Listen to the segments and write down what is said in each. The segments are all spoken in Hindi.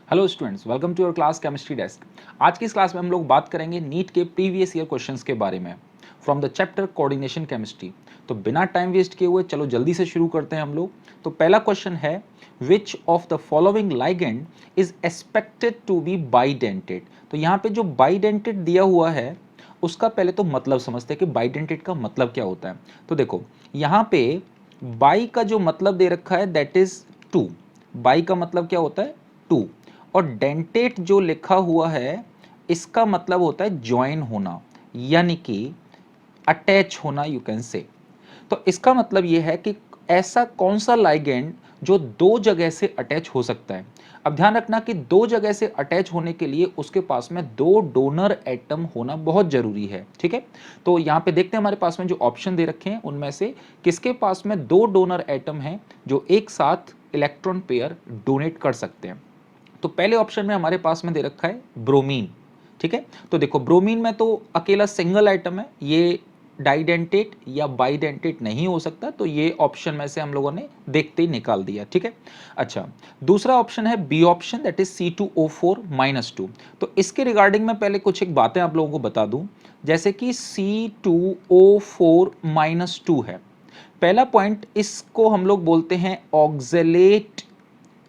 Hello students, welcome to your class chemistry desk. आज की इस क्लास में हम लोग बात करेंगे नीट के प्रीवियस ईयर क्वेश्चंस के बारे में from the chapter coordination chemistry. तो बिना टाइम वेस्ट किए हुए चलो जल्दी से शुरू करते हैं हम लोग। तो पहला क्वेश्चन है, which of the following ligand is expected to be bidentated. तो यहाँ पे जो बाइडेंटेड दिया हुआ है उसका पहले तो मतलब समझते हैं कि बाइडेंटेड का मतलब क्या होता है। तो देखो यहाँ पे बाई का जो मतलब दे रखा है दैट इज टू। बाई का मतलब क्या होता है? टू। और डेंटेट जो लिखा हुआ है इसका मतलब होता है ज्वाइन होना, यानी कि अटैच होना, यू कैन से। तो इसका मतलब यह है कि ऐसा कौन सा लाइगेंड जो दो जगह से अटैच हो सकता है। अब ध्यान रखना कि दो जगह से अटैच होने के लिए उसके पास में दो डोनर एटम होना बहुत जरूरी है, ठीक है। तो यहां पे देखते हैं हमारे पास में जो ऑप्शन दे रखे हैं उनमें से किसके पास में दो डोनर एटम हैं जो एक साथ इलेक्ट्रॉन पेयर डोनेट कर सकते हैं। तो पहले ऑप्शन में हमारे पास में दे रखा है ब्रोमीन, ठीक है। तो देखो ब्रोमीन में तो अकेला सिंगल आइटम है, ये डाइडेंटेट या बाइडेंटेट नहीं हो सकता, तो ये ऑप्शन में से हम लोगों ने देखते ही निकाल दिया, ठीक है। अच्छा, दूसरा ऑप्शन है B option, that is C2O4-2। तो इसके रिगार्डिंग में पहले कुछ एक बातें आप लोगों को बता दूं, जैसे कि C2O4-2 है। पहला पॉइंट, इसको हम लोग बोलते हैं ऑक्जेलेट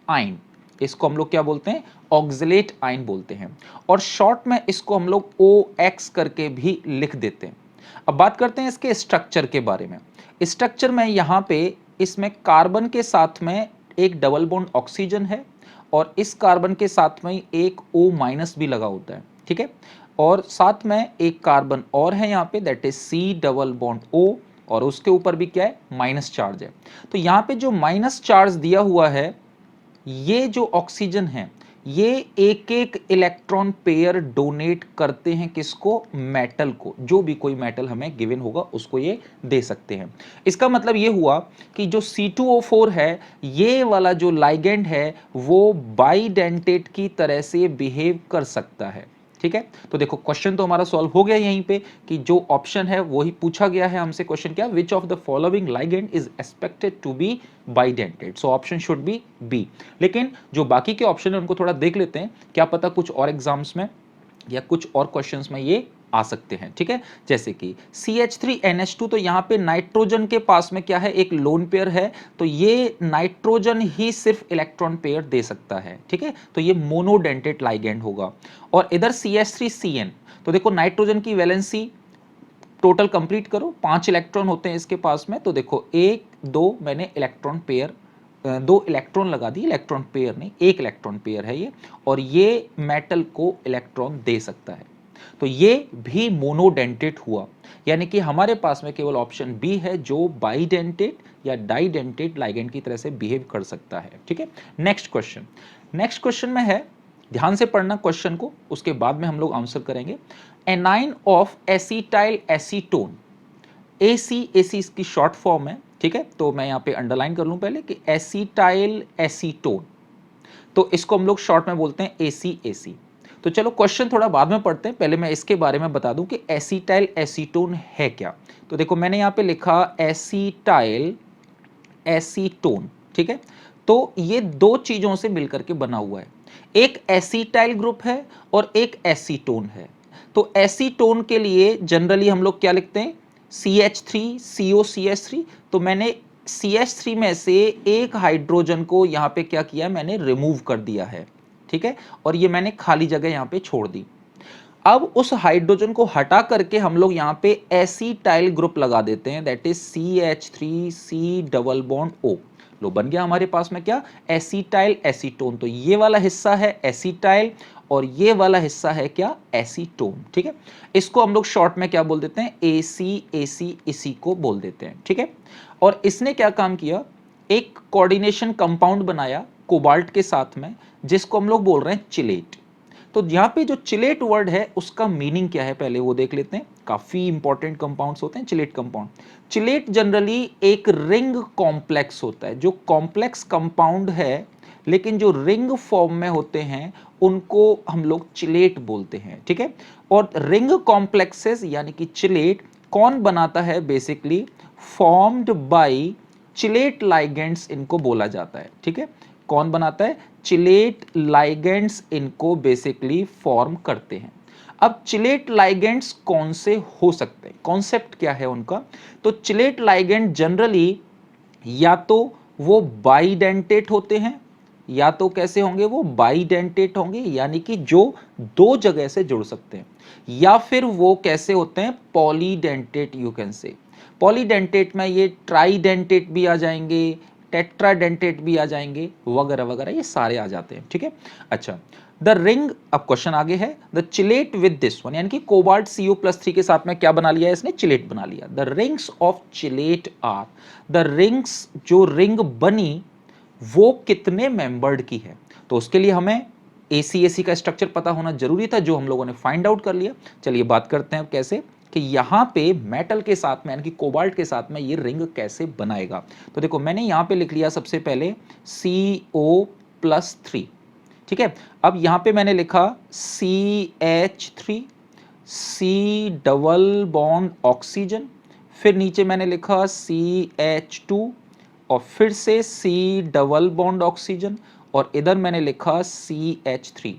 आइन। इसको हम लोग क्या बोलते हैं? ऑक्जेलेट आइन बोलते हैं। और शॉर्ट में इसको हम लोग OX करके भी लिख देते हैं। अब बात करते हैं इसके स्ट्रक्चर के बारे में। स्ट्रक्चर में यहाँ पे इसमें कार्बन के साथ में एक डबल बॉन्ड ऑक्सीजन है और इस कार्बन के साथ में एक O- भी लगा होता है, ठीक है। और साथ में एक कार्बन और है यहाँ पे, that is C double bond O, और उसके ऊपर भी क्या है? माइनस चार्ज है। तो यहाँ पे जो माइनस चार्ज दिया हुआ है, ये जो ऑक्सीजन है ये एक एक इलेक्ट्रॉन पेयर डोनेट करते हैं किसको? मेटल को। जो भी कोई मेटल हमें गिवन होगा उसको ये दे सकते हैं। इसका मतलब ये हुआ कि जो C2O4 है, ये वाला जो लाइगेंड है वो बाइडेंटेट की तरह से बिहेव कर सकता है, ठीक है। तो देखो क्वेश्चन तो हमारा सॉल्व हो गया यहीं पे कि जो ऑप्शन है वही पूछा गया है हमसे। क्वेश्चन क्या? Which of the following ligand is expected to be bidentated. So option should be B. लेकिन जो बाकी के ऑप्शन है उनको थोड़ा देख लेते हैं, क्या पता कुछ और एग्जाम्स में या कुछ और क्वेश्चंस में ये आ सकते हैं, ठीक है। जैसे कि CH3NH2, तो यहाँ पे नाइट्रोजन के पास में क्या है? एक लोन पेयर है, तो ये नाइट्रोजन ही सिर्फ इलेक्ट्रॉन पेयर दे सकता है, ठीक है। तो ये मोनोडेंटेट लाइगेंड होगा। और इधर CH3CN, तो देखो नाइट्रोजन की वैलेंसी टोटल कंप्लीट करो, 5 इलेक्ट्रॉन होते हैं इसके पास में। तो देखो एक दो, मैंने इलेक्ट्रॉन पेयर दो इलेक्ट्रॉन लगा दी, इलेक्ट्रॉन पेयर नहीं, एक इलेक्ट्रॉन पेयर है ये, और ये मेटल को इलेक्ट्रॉन दे सकता है। तो ये भी मोनोडेंटेट हुआ, यानी कि हमारे पास में केवल ऑप्शन बी है जो बाइडेंटेट या डाइडेंटेट लाइगेंड की तरह से बिहेव कर सकता है, ठीक है। नेक्स्ट क्वेश्चन, नेक्स्ट क्वेश्चन में है, ध्यान से पढ़ना क्वेश्चन को, उसके बाद में हम लोग आंसर करेंगे। A9 of acetyl acetone, AC इसकी शॉर्ट फॉर्म है, ठीक है। तो मैं यहां पे अंडरलाइन कर लूं पहले कि एसिटाइल एसीटोन, तो इसको हम लोग शॉर्ट में बोलते हैं AC। तो चलो क्वेश्चन थोड़ा बाद में पढ़ते हैं, पहले मैं इसके बारे में बता दूं कि एसिटाइल एसीटोन है क्या। तो देखो मैंने यहां पे लिखा एसिटाइल एसीटोन, ठीक है। तो ये दो चीजों से मिलकर के बना हुआ है, एक एसिटाइल ग्रुप है और एक एसीटोन है। तो एसीटोन के लिए जनरली हम लोग क्या लिखते हैं? CH3COCH3। तो मैंने CH3 में से एक हाइड्रोजन को यहां पे क्या किया? मैंने रिमूव कर दिया है, ठीक है। और ये मैंने खाली जगह यहां पे छोड़ दी। अब उस हाइड्रोजन को हटा करके हम लोग यहां पे एसिटाइल ग्रुप लगा देते हैं, that is CH3C double bond O। लो बन गया हमारे पास में क्या? Acetyl acetone. तो ये वाला हिस्सा है एसिटाइल और ये वाला हिस्सा है क्या? एसीटोन, ठीक है। इसको हम लोग शॉर्ट में क्या बोल देते हैं? AC इसी को बोल देते हैं, ठीक है। और इसने क्या काम किया? एक कोऑर्डिनेशन कंपाउंड बनाया कोबाल्ट के साथ में, जिसको हम लोग बोल रहे हैं चिलेट। तो यहां पे जो चिलेट वर्ड है उसका मीनिंग क्या है पहले वो देख लेते हैं। काफी इंपॉर्टेंट कंपाउंड्स होते हैं चिलेट कंपाउंड। चिलेट जनरली एक रिंग कॉम्प्लेक्स होता है, जो कॉम्प्लेक्स कंपाउंड है लेकिन जो रिंग फॉर्म में होते हैं उनको हम लोग चिलेट बोलते हैं, ठीक है। और रिंग कॉम्प्लेक्सेस यानी कि चिलेट कौन बनाता है? Basically formed by chelate ligands इनको बोला जाता है, ठीक है। कौन बनाता है? चिलेट लाइगेंड्स इनको बेसिकली फॉर्म करते हैं। अब चिलेट लाइगेंड्स कौन से हो सकते हैं, कॉन्सेप्ट क्या है उनका? तो चिलेट लाइगेंड जनरली या तो वो बाइडेंटेट होते हैं, या तो कैसे होंगे, वो बाइडेंटेट होंगे, यानी कि जो दो जगह से जुड़ सकते हैं, या फिर वो कैसे होते हैं, polydentate. You can say polydentate में ये ट्राइडेंटेट भी आ जाएंगे, टेट्राडेंटेट भी आ जाएंगे, वगैरह वगैरह, ये सारे आ जाते हैं, ठीक है। अच्छा, द रिंग, अब क्वेश्चन आगे है, the chelate with this one, यानी कि कोबाल्ट Cu+3 के साथ में क्या बना लिया है इसने, चिलेट बना लिया। The rings of chelate are, the rings, जो रिंग बनी वो कितने मेंबर्ड की है, तो उसके लिए हमें ACAC का स्ट्रक्चर पता होना जरूरी था, जो हम लोगों ने फाइंड आउट कर लिया। चलिए बात करते हैं अब कैसे, कि यहां पे मेटल के साथ में यानी कि कोबाल्ट के साथ में ये रिंग कैसे बनाएगा। तो देखो मैंने यहां पे लिख लिया सबसे पहले CO+3, ठीक है। अब यहां पे मैंने लिखा CH3, C double bond oxygen, फिर नीचे मैंने लिखा CH2 और फिर से C डबल बॉन्ड ऑक्सीजन, और इधर मैंने लिखा CH3।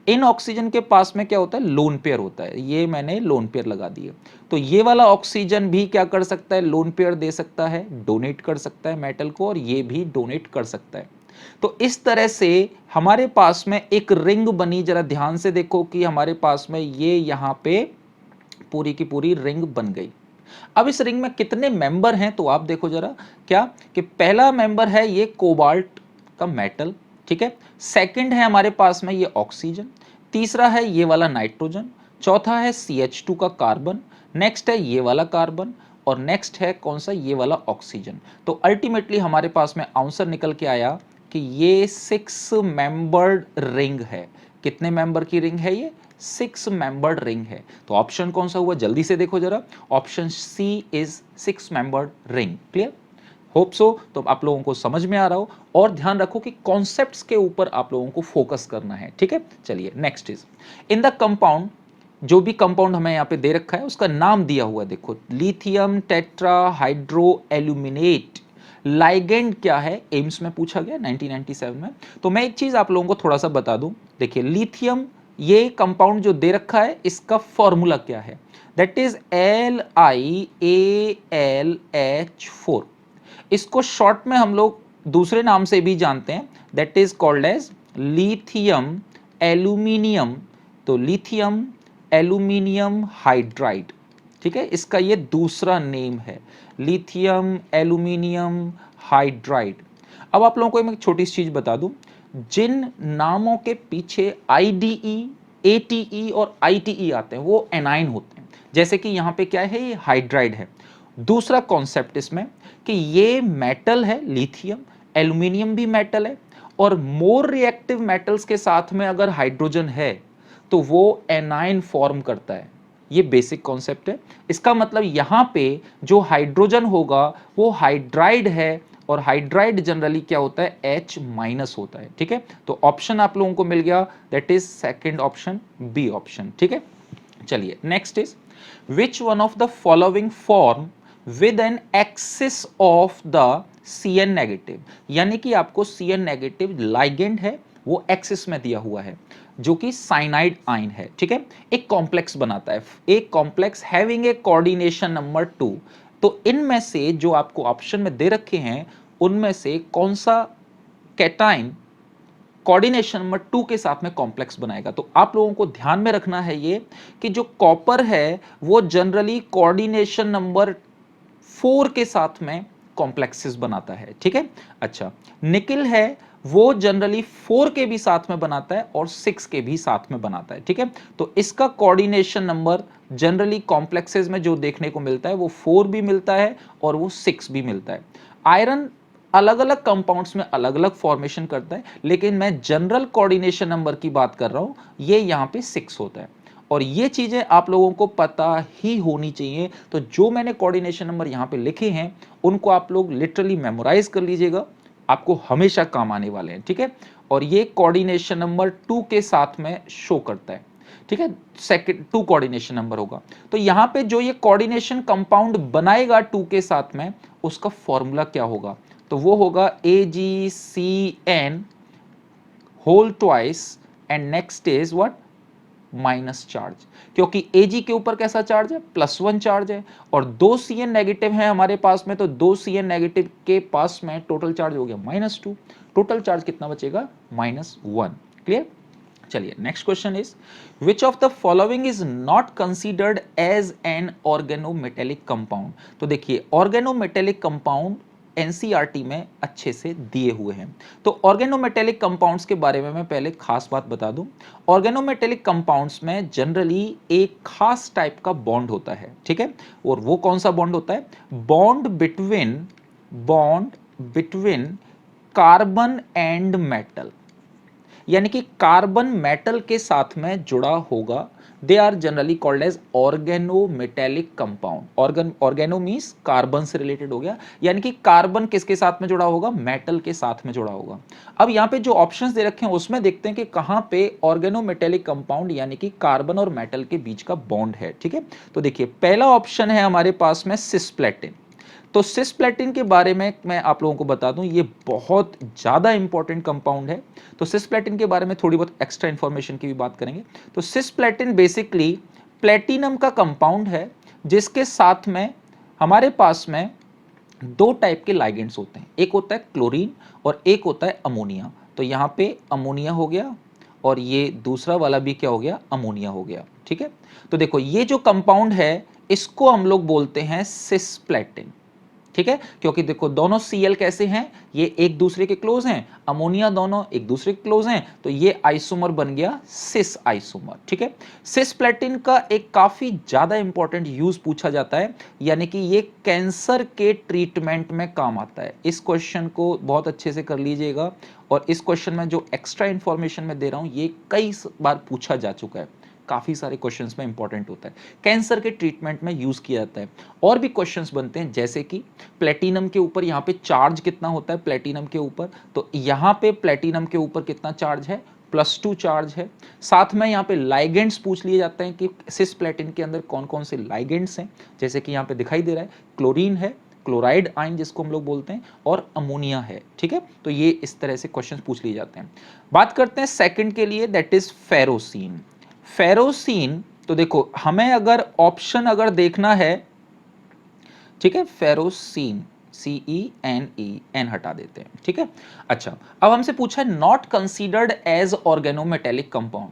इन ऑक्सीजन के पास में क्या होता है, लोन पेयर होता है, ये मैंने लोन पेयर लगा दिए। तो ये वाला ऑक्सीजन भी क्या कर सकता है, लोन पेयर दे सकता है, डोनेट कर सकता है मेटल को, और ये भी डोनेट कर सकता है। तो इस तरह से हमारे पास में एक रिंग बनी, जरा ध्यान से देखो कि हमारे पास में ये यहां पे पूरी की पूरी रिंग बन गई। अब इस रिंग में कितने मेंबर हैं, तो आप देखो जरा, क्या कि पहला मेंबर है ये कोबाल्ट का मेटल, ठीक है। सेकंड है हमारे पास में ये ऑक्सीजन, तीसरा है ये वाला नाइट्रोजन, चौथा है CH2 का कार्बन, नेक्स्ट है ये वाला कार्बन, और नेक्स्ट है कौन सा, ये वाला ऑक्सीजन। तो अल्टीमेटली हमारे पास में आंसर निकल के आया कि ये 6 मेंबर्ड रिंग है। कितने मेंबर की रिंग है ये, 6 मेंबर्ड रिंग है। तो ऑप्शन कौन सा हुआ, जल्दी से देखो जरा, option C is 6 membered ring. Clear, hope so. तो आप लोगों को समझ में आ रहा हो, और ध्यान रखो कि कॉन्सेप्ट्स के ऊपर आप लोगों को फोकस करना है, ठीक है। चलिए next is, in the compound, जो भी कंपाउंड हमें यहाँ पे दे रखा है उसका नाम दिया हुआ है, देखो lithium tetra hydro aluminate. Ligand क्या है, एम्स में पूछा गया 1997 में। तो मैं एक चीज आप लोगों को थोड़ा सा बता दूं, देखिए लिथियम, ये कंपाउंड जो दे रखा है इसका फॉर्मूला क्या है, दैट इज LiAlH4। इसको शॉर्ट में हम लोग दूसरे नाम से भी जानते हैं, that is called as lithium aluminium. तो लिथियम एल्यूमिनियम हाइड्राइड, ठीक है, इसका ये दूसरा नेम है, लिथियम एल्यूमिनियम हाइड्राइड। अब आप लोगों को मैं एक छोटी सी चीज बता दूं, जिन नामों के पीछे IDE, ATE और ITE आते हैं वो एनाइन होते हैं। जैसे कि यहाँ पे क्या है, ये हाइड्राइड है। दूसरा कॉन्सेप्ट इसमें कि ये मेटल है, लिथियम, एल्यूमिनियम भी मेटल है, और मोर रिएक्टिव मेटल्स के साथ में अगर हाइड्रोजन है तो वो एनाइन फॉर्म करता है। ये बेसिक कॉन्सेप्ट है। इसका मतलब यहां पे जो हाइड्रोजन होगा वो हाइड्राइड है, और हाइड्राइड जनरली क्या होता है, H- होता है, ठीक है। तो ऑप्शन आप लोगों को मिल गया, that is second option, B option, ठीक है। चलिए next is, which one of the following form with an axis of the Cn negative, यानी कि आपको Cn नेगेटिव लाइगेंड है, वो एक्सिस में दिया हुआ है, जो कि साइनाइड आयन है, ठीक है। एक कॉम्प्लेक्स बनाता है, एक complex having a coordination number 2। तो इनमें से जो आपको ऑप्शन में दे रखे हैं उनमें से कौन सा कैटाइन कोऑर्डिनेशन नंबर 2 के साथ में कॉम्प्लेक्स बनाएगा। तो आप लोगों को ध्यान में रखना है ये कि जो कॉपर है वो जनरली कोऑर्डिनेशन नंबर 4 के साथ में कॉम्प्लेक्सेस बनाता है, ठीक है। अच्छा, निकिल है वो जनरली 4 के भी साथ में बनाता है और 6 के भी साथ में बनाता है, ठीक है। तो इसका कोऑर्डिनेशन नंबर जनरली कॉम्प्लेक्सेस में जो देखने को मिलता है वो 4 भी मिलता है और वो 6 भी मिलता है। आयरन अलग अलग कंपाउंड्स में अलग अलग फॉर्मेशन करता है, लेकिन मैं जनरल कोऑर्डिनेशन नंबर की बात कर रहा हूं, ये यहां पे 6 होता है, और ये चीजें आप लोगों को पता ही होनी चाहिए। तो जो मैंने कोऑर्डिनेशन नंबर यहां पे लिखे हैं उनको आप लोग लिटरली मेमोराइज कर लीजिएगा, आपको हमेशा काम आने वाले हैं, ठीक है। और ये कोऑर्डिनेशन नंबर 2 के साथ में शो करता है, ठीक है, सेकंड 2 कोऑर्डिनेशन नंबर होगा। तो यहां पे जो ये कोऑर्डिनेशन कंपाउंड बनाएगा 2 के साथ में, उसका फॉर्मूला क्या होगा, तो वो होगा AgCN whole twice and next is what, minus charge, क्योंकि Ag के ऊपर कैसा चार्ज है, +1 चार्ज है, और 2 Cn नेगेटिव है हमारे पास में, तो 2 Cn नेगेटिव के पास में टोटल चार्ज हो गया -2, टोटल चार्ज कितना बचेगा, -1। क्लियर। चलिए next question is, which of the following is not considered as an organometallic compound. तो देखिए ऑर्गेनोमेटेलिक कंपाउंड एनसीईआरटी में अच्छे से दिए हुए हैं। तो ऑर्गेनोमेटेलिक कंपाउंड्स के बारे में मैं पहले खास बात बता दूं। ऑर्गेनोमेटेलिक कंपाउंड्स में जनरली एक खास टाइप का बॉन्ड होता है, ठीक है, और वो कौन सा बॉन्ड होता है, bond between carbon and metal, यानी कि कार्बन मेटल के साथ में जुड़ा होगा। They are generally called as organometallic compound. Organo means carbon से रिलेटेड हो गया, यानी कि कार्बन किसके साथ में जुड़ा होगा, मेटल के साथ में जुड़ा होगा। अब यहाँ पे जो ऑप्शंस दे रखे हैं उसमें देखते हैं कि कहां पे ऑर्गेनोमेटेलिक कंपाउंड यानी कि कार्बन और मेटल के बीच का बॉन्ड है, ठीक है। तो देखिए पहला ऑप्शन है हमारे पास में सिस्प्लेटिन। तो सिस्प्लेटिन के बारे में मैं आप लोगों को बता दूं, ये बहुत ज़्यादा इंपॉर्टेंट कंपाउंड है। तो सिस्प्लेटिन के बारे में थोड़ी बहुत एक्स्ट्रा इंफॉर्मेशन की भी बात करेंगे। तो सिस्प्लेटिन बेसिकली प्लेटिनम का कंपाउंड है, जिसके साथ में हमारे पास में दो टाइप के लाइगेंड्स होते हैं, एक होता है क्लोरीन और एक होता है अमोनिया। तो यहाँ पे अमोनिया हो गया और ये दूसरा वाला भी क्या हो गया, अमोनिया हो गया, ठीक है। तो देखो ये जो कंपाउंड है इसको हम लोग बोलते हैं सिस्प्लेटिन, ठीक है, क्योंकि देखो दोनों Cl कैसे हैं, ये एक दूसरे के क्लोज हैं, अमोनिया दोनों एक दूसरे के क्लोज हैं, तो ये आइसोमर बन गया सिस आइसोमर, ठीक है। सिस्प्लेटिन का एक काफी ज्यादा इंपॉर्टेंट यूज पूछा जाता है, यानी कि ये कैंसर के ट्रीटमेंट में काम आता है। इस क्वेश्चन को बहुत अच्छे से कर लीजिएगा, और इस क्वेश्चन में जो एक्स्ट्रा इंफॉर्मेशन मैं दे रहा हूं ये कई बार पूछा जा चुका है, काफी सारे क्वेश्चंस में इंपॉर्टेंट होता है, कैंसर के ट्रीटमेंट में यूज किया जाता है। और भी क्वेश्चंस बनते हैं, जैसे कि प्लेटिनम के ऊपर यहाँ पे चार्ज कितना होता है प्लेटिनम के ऊपर, तो यहाँ पे प्लेटिनम के ऊपर कितना चार्ज है, +2 चार्ज है। साथ में यहाँ पे लाइगेंड्स पूछ लिए जाते हैं कि सिस्प्लेटिन के अंदर कौन कौन से लाइगेंड्स हैं, जैसे कि यहाँ पे दिखाई दे रहा है क्लोरीन है, क्लोराइड आयन जिसको हम लोग बोलते हैं, और अमोनिया है, ठीक है। तो ये इस तरह से क्वेश्चंस पूछ लिए जाते हैं। बात करते हैं सेकंड के लिए, दैट इज फेरोसीन। फेरोसीन, तो देखो हमें अगर ऑप्शन अगर देखना है, ठीक है, फेरोसीन CENE हटा देते हैं, ठीक है। अच्छा अब हमसे पूछा है not considered as organometallic compound,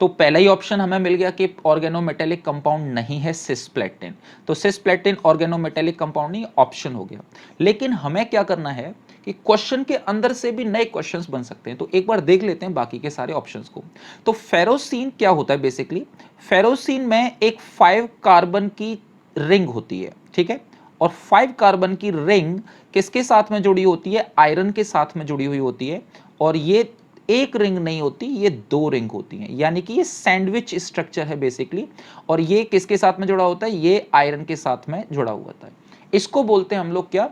तो पहला ही ऑप्शन हमें मिल गया कि ऑर्गेनोमेटेलिक कंपाउंड नहीं है सिस्प्लेटिन, तो सिस्प्लेटिन ऑर्गेनोमेटेलिक कंपाउंड नहीं, ऑप्शन हो गया। लेकिन हमें क्या करना है कि क्वेश्चन के अंदर से भी नए क्वेश्चंस बन सकते हैं, तो एक बार देख लेते हैं बाकी के सारे ऑप्शंस को। तो फेरोसीन क्या होता है, बेसिकली फेरोसीन में एक 5 कार्बन की रिंग होती है, ठीक है, और 5 कार्बन की रिंग किसके साथ में जुड़ी होती है, आयरन के साथ में जुड़ी हुई होती है, और ये एक रिंग नहीं होती, ये 2 रिंग होती हैं, यानी कि ये सैंडविच स्ट्रक्चर है बेसिकली। और ये किसके साथ में जुड़ा होता है, ये आयरन के साथ में जुड़ा हुआ होता है। इसको बोलते हैं हम लोग क्या,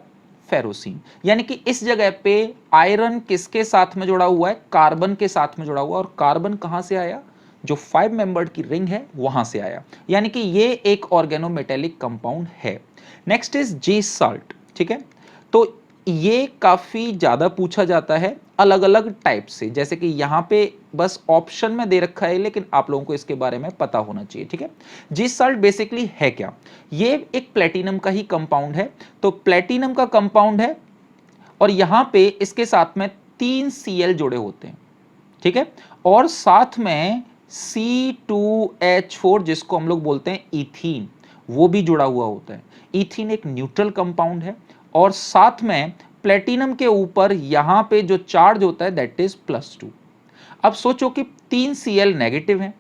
फेरोसीन। यानी कि इस जगह पे आयरन किसके साथ में जुड़ा हुआ है, कार्बन के साथ में जुड़ा हुआ, और कार्बन कहां से आया, जो 5 मेंबर्ड की रिंग है वहां से आया, यानी कि ये एक ऑर्गेनोमेटेलिक कंपाउंड है। नेक्स्ट इज जी साल्ट, ठीक है। तो ये काफी ज्यादा पूछा जाता है अलग अलग टाइप से, जैसे कि यहां पे बस ऑप्शन में दे रखा है, लेकिन आप लोगों को इसके बारे में पता होना चाहिए, ठीक है। जी साल्ट बेसिकली है क्या, ये एक प्लेटिनम का ही कंपाउंड है। तो प्लेटिनम का कंपाउंड है, और यहां पे इसके साथ में 3 Cl जुड़े होते हैं, ठीक है, और साथ में C2H4 जिसको हम लोग बोलते हैं इथीन, वो भी जुड़ा हुआ होता है। इथीन एक न्यूट्रल कंपाउंड है, और साथ में प्लेटिनम के ऊपर यहां पे जो चार्ज होता है दैट इज +2। अब सोचो कि 3 Cl नेगेटिव है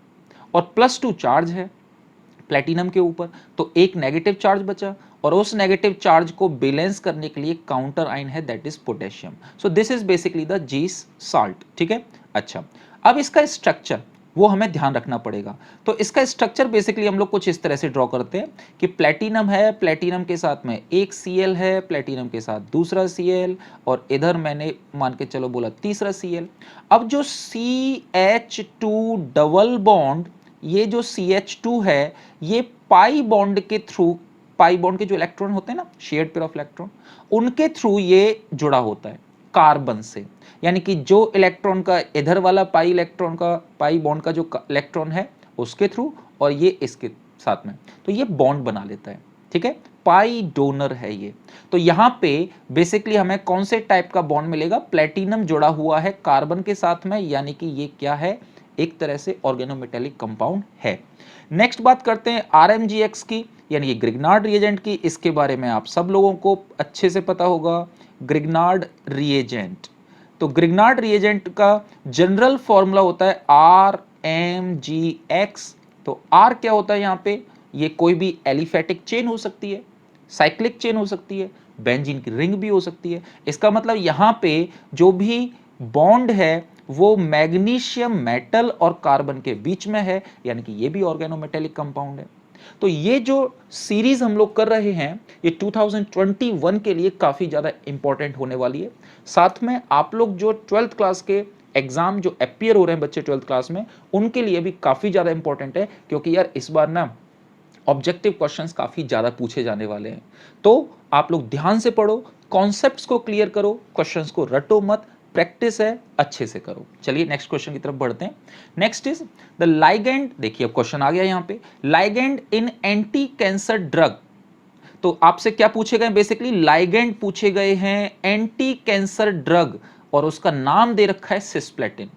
और +2 चार्ज है प्लेटिनम के ऊपर, तो एक नेगेटिव चार्ज बचा, और उस नेगेटिव चार्ज को बैलेंस करने के लिए काउंटर आयन है that is potassium. So this is basically the G salt, ठीक है। अच्छा अब इसका स्ट्रक्चर वो हमें ध्यान रखना पड़ेगा। तो इसका स्ट्रक्चर बेसिकली हम लोग कुछ इस तरह से ड्रॉ करते हैं कि प्लेटिनम है, प्लेटिनम के साथ में एक Cl है, प्लेटिनम के साथ दूसरा Cl, और इधर मैंने मान के चलो बोला तीसरा Cl। अब जो CH2 डबल बॉन्ड, ये जो CH2 है ये पाई बॉन्ड के थ्रू, पाई बॉन्ड के जो इलेक्ट्रॉन होते हैं ना, शेयर्ड पेयर ऑफ इलेक्ट्रॉन, उनके थ्रू ये जुड़ा होता है। कार्बन से, यानी कि जो इलेक्ट्रॉन का इधर वाला पाई इलेक्ट्रॉन का पाई बॉन्ड का जो इलेक्ट्रॉन है उसके थ्रू और ये इसके साथ में, तो ये बॉन्ड बना लेता है, ठीक है, पाई डोनर है ये। तो यहां पे बेसिकली हमें कौन से टाइप का बॉन्ड मिलेगा, प्लेटिनम जुड़ा हुआ है कार्बन के साथ में, यानी कि ये क्या है, एक तरह से ऑर्गेनोमेटेलिक कंपाउंड है। नेक्स्ट बात करते हैं आरएमजीएक्स की, यानी ये ग्रिग्नार्ड रिएजेंट की। इसके बारे में आप सब लोगों को अच्छे से पता होगा, ग्रिग्नार्ड रिएजेंट। तो ग्रिग्नार्ड रिएजेंट का जनरल फॉर्मूला होता है RMGX। तो R क्या होता है यहाँ पे, ये कोई भी एलिफेटिक चेन हो सकती है, साइक्लिक चेन हो सकती है, बेंजीन की रिंग भी हो सकती है। इसका मतलब यहाँ पे जो भी बॉन्ड है वो मैग्नीशियम मेटल और कार्बन के बीच में है, यानी कि ये भी ऑर्गेनोमेटेलिक कंपाउंड है। तो ये जो सीरीज हम लोग कर रहे हैं ये 2021 के लिए काफी ज्यादा इंपॉर्टेंट होने वाली है। साथ में आप लोग जो 12th क्लास के एग्जाम जो अपीयर हो रहे हैं बच्चे 12th क्लास में, उनके लिए भी काफी ज्यादा इंपॉर्टेंट है, क्योंकि यार इस बार ना ऑब्जेक्टिव क्वेश्चंस काफी ज्यादा पूछे जाने वाले हैं। तो आप लोग ध्यान से पढ़ो, कॉन्सेप्ट्स को क्लियर करो, क्वेश्चंस को रटो मत, प्रैक्टिस है अच्छे से करो। चलिए नेक्स्ट क्वेश्चन की तरफ बढ़ते हैं। नेक्स्ट इज द लाइगेंड, देखिए अब क्वेश्चन आ गया यहां पे, लाइगेंड इन एंटी कैंसर ड्रग। तो आपसे क्या पूछे गए, बेसिकली लाइगेंड पूछे गए हैं एंटी कैंसर ड्रग, और उसका नाम दे रखा है सिस्प्लेटिन।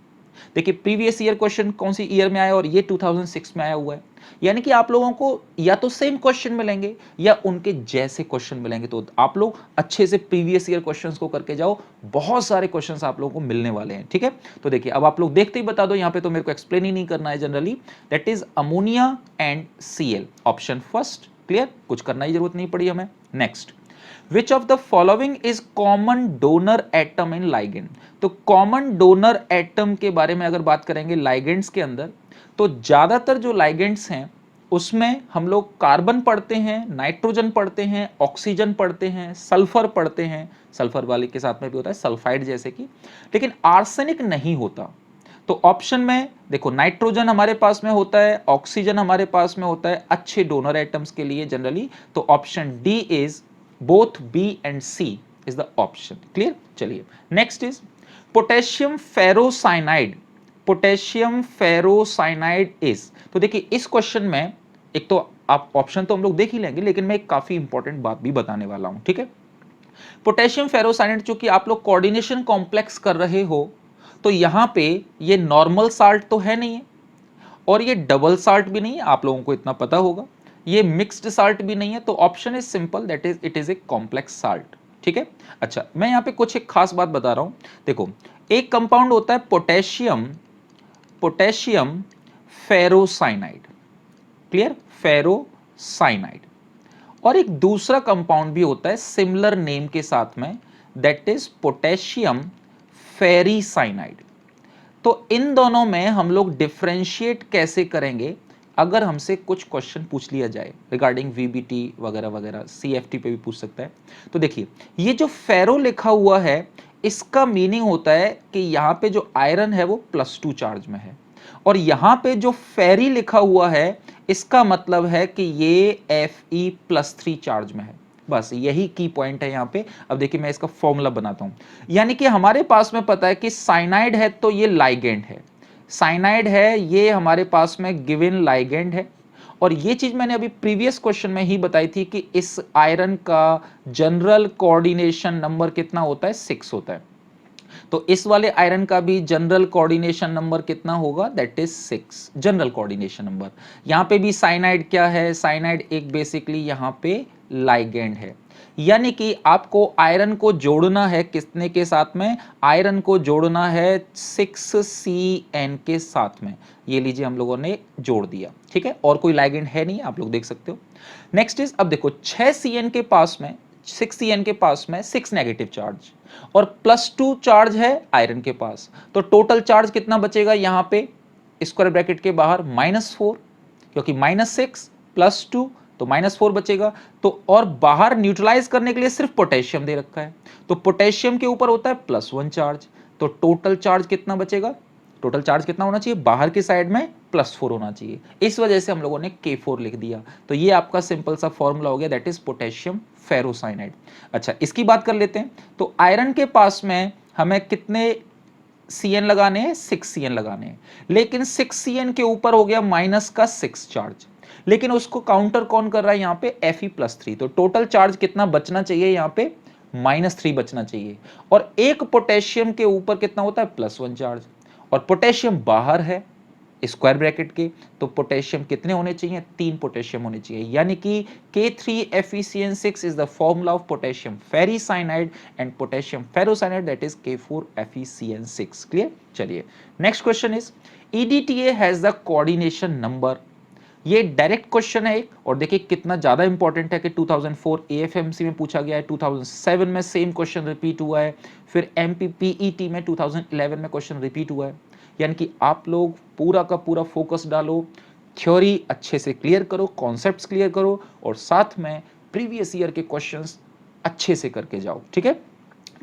देखिए प्रीवियस ईयर क्वेश्चन कौन सी ईयर में आया, और ये 2006 में आया हुआ है, यानी कि आप लोगों को या तो सेम क्वेश्चन मिलेंगे या उनके जैसे क्वेश्चन मिलेंगे। तो आप लोग अच्छे से प्रीवियस ईयर क्वेश्चंस को करके जाओ, बहुत सारे क्वेश्चंस आप लोगों को मिलने वाले हैं, ठीक है। तो देखिए अब आप लोग देखते ही बता दो, यहां पे तो मेरे को एक्सप्लेन ही नहीं करना है generally, that is ammonia and Cl, option first, clear, कुछ करना ही जरूरत नहीं पड़ी हमें। Next, which of the following is common donor atom in ligand. तो कॉमन डोनर एटम के बारे में अगर बात करेंगे लाइगेंड्स के अंदर, तो ज्यादातर जो लाइगेंड्स हैं उसमें हम लोग कार्बन पढ़ते हैं, नाइट्रोजन पढ़ते हैं, ऑक्सीजन पढ़ते हैं, सल्फर पढ़ते हैं, सल्फर वाले के साथ में भी होता है सल्फाइड जैसे कि, लेकिन आर्सेनिक नहीं होता। तो ऑप्शन में देखो नाइट्रोजन हमारे पास में होता है, ऑक्सीजन हमारे पास में होता है अच्छे डोनर एटम्स के लिए जनरली। तो option D is both B and C is the option, clear. चलिए next is potassium ferrocyanide, potassium ferrocyanide is. तो देखिए इस क्वेश्चन में एक तो आप ऑप्शन तो हम लोग देख ही लेंगे, लेकिन मैं एक काफी इंपॉर्टेंट बात भी बताने वाला हूं, ठीक है। पोटेशियम फेरोसाइनाइड चूंकि आप लोग कोऑर्डिनेशन कॉम्प्लेक्स कर रहे हो, तो यहां पे ये नॉर्मल साल्ट तो है नहीं है, और ये डबल साल्ट भी नहीं है, आप लोगों को इतना पता होगा, ये मिक्स्ड साल्ट भी नहीं है। तो option is simple, that is it is a complex salt, ठीक है। अच्छा मैं यहां पे कुछ एक खास बात बता रहा हूं, देखो एक कंपाउंड होता है potassium, potassium ferrocyanide, clear, ferrocyanide, और एक दूसरा कंपाउंड भी होता है सिमिलर नेम के साथ में, दैट इज पोटेशियम फेरीसाइनाइड। तो इन दोनों में हम लोग डिफरेंशिएट कैसे करेंगे, अगर हमसे कुछ क्वेश्चन पूछ लिया जाए रिगार्डिंग वीबीटी वगैरह वगैरह, सीएफटी पे भी पूछ सकता है। तो देखिए ये जो फेरो लिखा हुआ है इसका मीनिंग होता है कि यहां पे जो आयरन है वो +2 चार्ज में है, और यहां पे जो फेरी लिखा हुआ है इसका मतलब है कि ये Fe+3 चार्ज में है। बस यही की पॉइंट है यहाँ पे। अब देखिए मैं इसका फॉर्मूला बनाता हूं, यानी कि हमारे पास में पता है कि साइनाइड है तो ये लाइगेंड है, साइनाइड है ये हमारे पास में गिवन लाइगेंड है, और ये चीज मैंने अभी प्रीवियस क्वेश्चन में ही बताई थी कि इस आयरन का जनरल कोऑर्डिनेशन नंबर कितना होता है, 6 होता है। तो इस वाले आयरन का भी जनरल कोऑर्डिनेशन नंबर कितना होगा, that is 6, general coordination number. यहां पे भी साइनाइड क्या है, साइनाइड एक बेसिकली यहां पे लाइगेंड है, यानी कि आपको आयरन को जोड़ना है किसने के साथ में, आयरन को जोड़ना है 6Cn के साथ में। ये लीजिए हम लोगों ने जोड़ दिया, ठीक है, और कोई लाइगेंड है नहीं, आप लोग देख सकते हो। नेक्स्ट इज, अब देखो 6Cn के पास में, 6Cn के पास में 6 नेगेटिव चार्ज और +2 चार्ज है आयरन के पास, तो टोटल चार्ज कितना बचेगा यहां पे स्क्वायर ब्रैकेट के बाहर -4, क्योंकि -6 +2 तो -4 बचेगा। तो और बाहर न्यूट्रलाइज करने के लिए सिर्फ पोटेशियम दे रखा है, तो पोटेशियम के ऊपर होता है +1 चार्ज, तो टोटल चार्ज कितना बचेगा, टोटल चार्ज कितना होना चाहिए, बाहर की साइड में +4 होना चाहिए। इस वजह से हम लोगों ने K4 लिख दिया। तो ये आपका सिंपल सा फॉर्मूला हो गया, दैट इज पोटेशियम फेरोसाइनाइड। अच्छा इसकी बात कर लेते हैं। तो आयरन के पास में हमें कितने CN लगाने हैं, 6 CN लगाने हैं, लेकिन 6 CN के ऊपर हो गया माइनस का 6 चार्ज, लेकिन उसको काउंटर कौन कर रहा है यहाँ पे, Fe+3। तो टोटल चार्ज कितना बचना चाहिए यहाँ पे, -3 बचना चाहिए। और एक पोटेशियम के ऊपर कितना होता है, +1 चार्ज, और पोटेशियम बाहर है स्क्वायर ब्रैकेट के, तो पोटेशियम कितने होने चाहिए, 3 पोटेशियम होने चाहिए, यानी कि K3FeCN6 is the formula of potassium ferricyanide and potassium ferrocyanide, that is K4FeCN6। Clear. चलिए next question is EDTA has the coordination number. ये डायरेक्ट क्वेश्चन है एक, और देखिए कितना ज्यादा इंपॉर्टेंट है कि 2004 AFMC में पूछा गया है, 2007 में सेम क्वेश्चन रिपीट हुआ है, फिर MPPET में 2011 में क्वेश्चन रिपीट हुआ है। यानी कि आप लोग पूरा का पूरा फोकस डालो, थ्योरी अच्छे से क्लियर करो, कॉन्सेप्ट्स क्लियर करो, और साथ में प्रीवियस ईयर के क्वेश्चंस अच्छे से करके जाओ। ठीक है,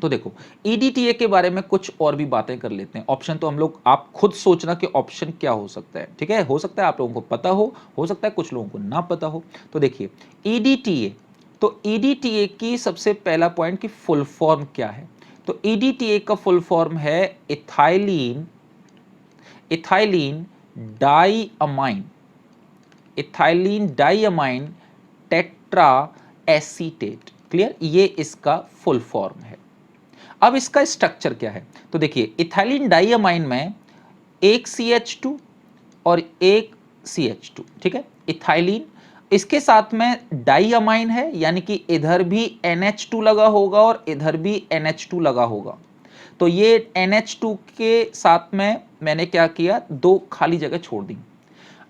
तो देखो EDTA के बारे में कुछ और भी बातें कर लेते हैं। ऑप्शन तो हम लोग, आप खुद सोचना कि ऑप्शन क्या हो सकता है। ठीक है, हो सकता है आप लोगों को पता हो सकता है कुछ लोगों को ना पता हो। तो देखिए EDTA, तो EDTA की सबसे पहला पॉइंट की फुल फॉर्म क्या है। तो EDTA का फुल फॉर्म है ethylene diamine, ethylene diamine tetra acetate. Clear, ये इसका फुल फॉर्म है। अब इसका स्ट्रक्चर क्या है, तो देखिए इथाइलिन डाइअमाइन में एक CH2 और एक CH2। ठीक है, इथाइलिन, इसके साथ में डाइअमाइन है, यानी कि इधर भी NH2 लगा होगा और इधर भी NH2 लगा होगा। तो ये NH2 के साथ में मैंने क्या किया, 2 खाली जगह छोड़ दी।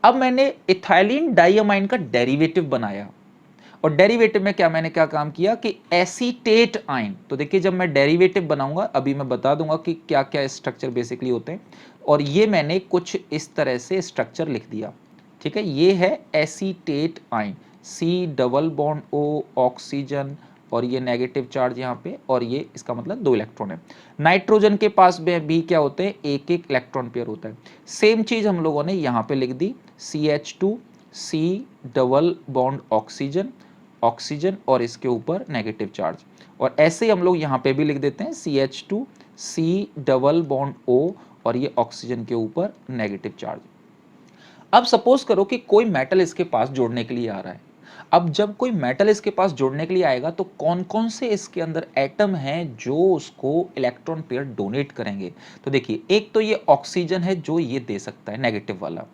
अब मैंने इथाइलिन डाइअमाइन का डेरिवेटिव बनाया, और डेरिवेटिव में क्या मैंने क्या काम किया कि एसीटेट आयन। तो देखिए जब मैं डेरिवेटिव बनाऊंगा, अभी मैं बता दूंगा कि क्या क्या स्ट्रक्चर बेसिकली होते हैं, और ये मैंने कुछ इस तरह से स्ट्रक्चर लिख दिया। ठीक है, ये है एसीटेट आयन, C+O ऑक्सीजन, और ये नेगेटिव चार्ज यहाँ पे, और ये इसका मतलब 2 इलेक्ट्रॉन है। नाइट्रोजन के पास में भी क्या होते हैं, एक एक इलेक्ट्रॉन पेयर होता है। सेम चीज हम लोगों ने यहाँ पे लिख दी, CH2 C ऑक्सीजन, ऑक्सीजन, और इसके ऊपर नेगेटिव चार्ज। और ऐसे ही हम लोग यहाँ पे भी लिख देते हैं CH2 C+O, और ये ऑक्सीजन के ऊपर नेगेटिव चार्ज। अब सपोज करो कि कोई मेटल इसके पास जोड़ने के लिए आ रहा है। अब जब कोई मेटल इसके पास जोड़ने के लिए आएगा, तो कौन कौन से इसके अंदर एटम हैं जो उसको इलेक्ट्रॉन पेयर डोनेट करेंगे। तो देखिए एक तो ये ऑक्सीजन है जो ये दे सकता है नेगेटिव वाला,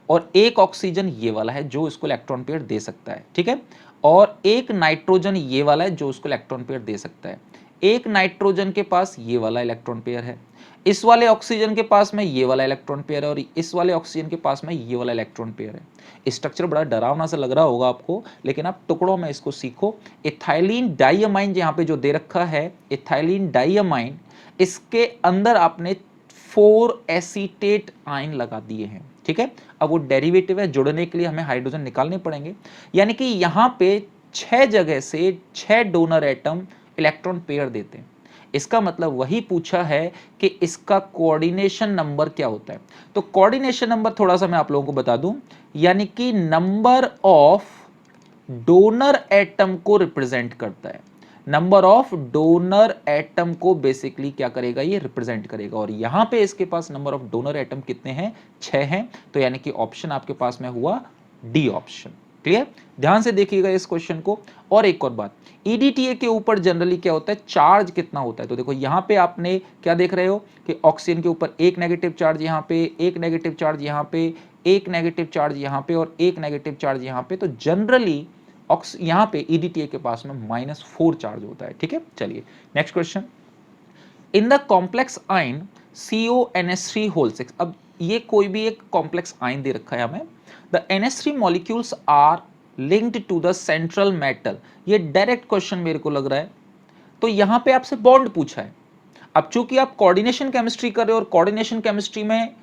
और एक ऑक्सीजन ये वाला है जो इसको इलेक्ट्रॉन पेयर दे सकता है। ठीक है, और एक नाइट्रोजन ये वाला है जो उसको इलेक्ट्रॉन पेयर दे सकता है। एक नाइट्रोजन के पास ये वाला इलेक्ट्रॉन पेयर है, इस वाले ऑक्सीजन के पास में ये वाला इलेक्ट्रॉन पेयर है, और इस वाले ऑक्सीजन के पास में ये वाला इलेक्ट्रॉन पेयर है। स्ट्रक्चर बड़ा डरावना सा लग रहा होगा आपको, लेकिन आप टुकड़ों में इसको सीखो। इथाइलिन डाइअमाइन यहाँ पे जो दे रखा है, इथाइलिन डाइअमाइन, इसके अंदर आपने 4 एसीटेट आयन लगा दिए हैं। ठीक है, अब वो डेरिवेटिव है, जुड़ने के लिए हमें हाइड्रोजन निकालने पड़ेंगे, यानी कि यहाँ पे 6 जगह से 6 डोनर एटम इलेक्ट्रॉन पेयर देते हैं। इसका मतलब वही पूछा है कि इसका कोऑर्डिनेशन नंबर क्या होता है। तो कोऑर्डिनेशन नंबर थोड़ा सा मैं आप लोगों को बता दूं, यानी कि नंबर ऑफ डोनर एटम को रिप्रेजेंट करता है। नंबर ऑफ डोनर एटम को बेसिकली क्या करेगा, ये रिप्रेजेंट करेगा। और यहां पे इसके पास नंबर ऑफ डोनर एटम कितने हैं, 6 हैं। तो यानी कि ऑप्शन आपके पास में हुआ डी ऑप्शन। क्लियर, ध्यान से देखिएगा इस क्वेश्चन को। और एक और बात, EDTA के ऊपर जनरली क्या होता है, चार्ज कितना होता है। तो देखो यहां पे आपने क्या देख रहे हो कि ऑक्सीजन के ऊपर एक नेगेटिव चार्ज, यहां पे एक नेगेटिव चार्ज, यहां पे एक नेगेटिव चार्ज, यहां पे और एक नेगेटिव चार्ज यहां पे। तो जनरली यहां पे EDTA के पास में -4 चार्ज होता है। ठीक है, चलिए next question. In the complex ion CONH3 6, अब ये कोई भी एक कॉम्प्लेक्स आयन दे रखा है हमें। The NH3 molecules are linked to the central metal. ये डायरेक्ट क्वेश्चन मेरे को लग रहा है। तो यहां पे आपसे बॉन्ड पूछा है। अब चूंकि आप कोऑर्डिनेशन केमिस्ट्री कर रहे हो, और कोऑर्डिनेशन केमिस्ट्री में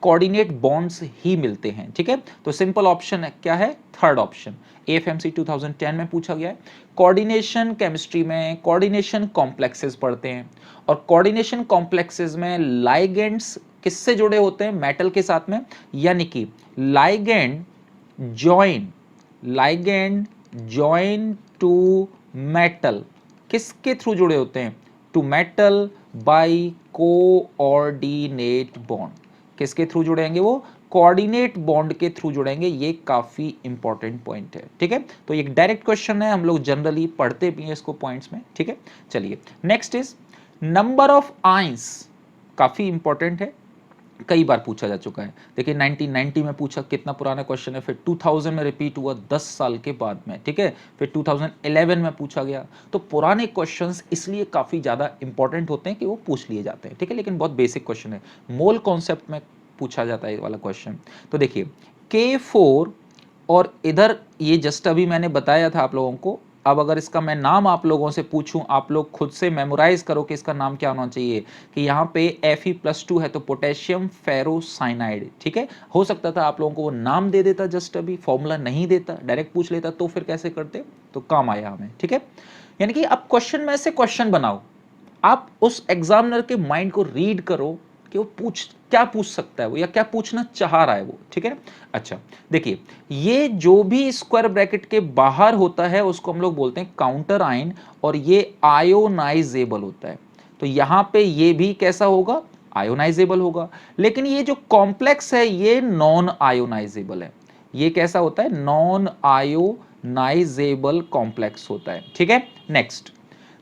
कोऑर्डिनेट बॉन्ड्स ही मिलते हैं। ठीक है, तो सिंपल ऑप्शन है क्या है, थर्ड ऑप्शन। AFMC 2010 में पूछा गया है। कोऑर्डिनेशन केमिस्ट्री में कोऑर्डिनेशन कॉम्प्लेक्सेस पढ़ते हैं, और कोऑर्डिनेशन कॉम्प्लेक्सेस में लाइगेंड्स किससे जुड़े होते हैं, मेटल के साथ में। यानी कि लाइगेंड जॉइन टू मेटल किसके थ्रू जुड़े होते हैं, to metal by coordinate bond. किसके थ्रू जुड़ेंगे वो? कोऑर्डिनेट बॉन्ड के थ्रू जुड़ेंगे। ये काफी इंपॉर्टेंट पॉइंट है, ठीक है। तो ये डायरेक्ट क्वेश्चन है, हम लोग जनरली पढ़ते भी हैं इसको पॉइंट्स में, ठीक है। चलिए next is number of ions. काफी इंपॉर्टेंट है, कई बार पूछा जा चुका है। देखिए 1990 में पूछा, कितना पुराना क्वेश्चन है। फिर 2000 में रिपीट हुआ 10 साल के बाद में, ठीक है। फिर 2011 में पूछा गया। तो पुराने क्वेश्चंस इसलिए काफ़ी ज़्यादा इंपॉर्टेंट होते हैं कि वो पूछ लिए जाते हैं, ठीक है। लेकिन बहुत बेसिक क्वेश्चन है, मोल कॉन्सेप्ट में पूछा जाता है ये वाला क्वेश्चन। तो देखिए K4 और इधर ये जस्ट अभी मैंने बताया था आप लोगों को। अब अगर इसका मैं नाम आप लोगों से पूछूं, आप लोग खुद से मेमोराइज करो कि इसका नाम क्या होना चाहिए। कि यहाँ पे Fe+2 है तो पोटेशियम फेरोसाइनाइड, ठीक है। हो सकता था आप लोगों को वो नाम दे देता, जस्ट अभी फॉर्मूला नहीं देता, डायरेक्ट पूछ लेता, तो फिर कैसे करते, तो काम आया हमें, ठीक है। यानी कि आप क्वेश्चन में से क्वेश्चन बनाओ, आप उस एग्जामिनर के माइंड को रीड करो कि वो क्या पूछ सकता है वो, या क्या पूछना चाह रहा है वो, ठीक है। अच्छा देखिए, ये जो भी स्क्वायर ब्रैकेट के बाहर होता है उसको हम लोग बोलते हैं काउंटर आयन, और ये आयोनाइजेबल होता है। तो यहां पे ये भी कैसा होगा? आयोनाइजेबल होगा। लेकिन ये जो कॉम्प्लेक्स है ये नॉन आयोनाइजेबल है। ये कैसा होता है? नॉन आयोनाइजेबल कॉम्प्लेक्स होता है, ठीक है। नेक्स्ट,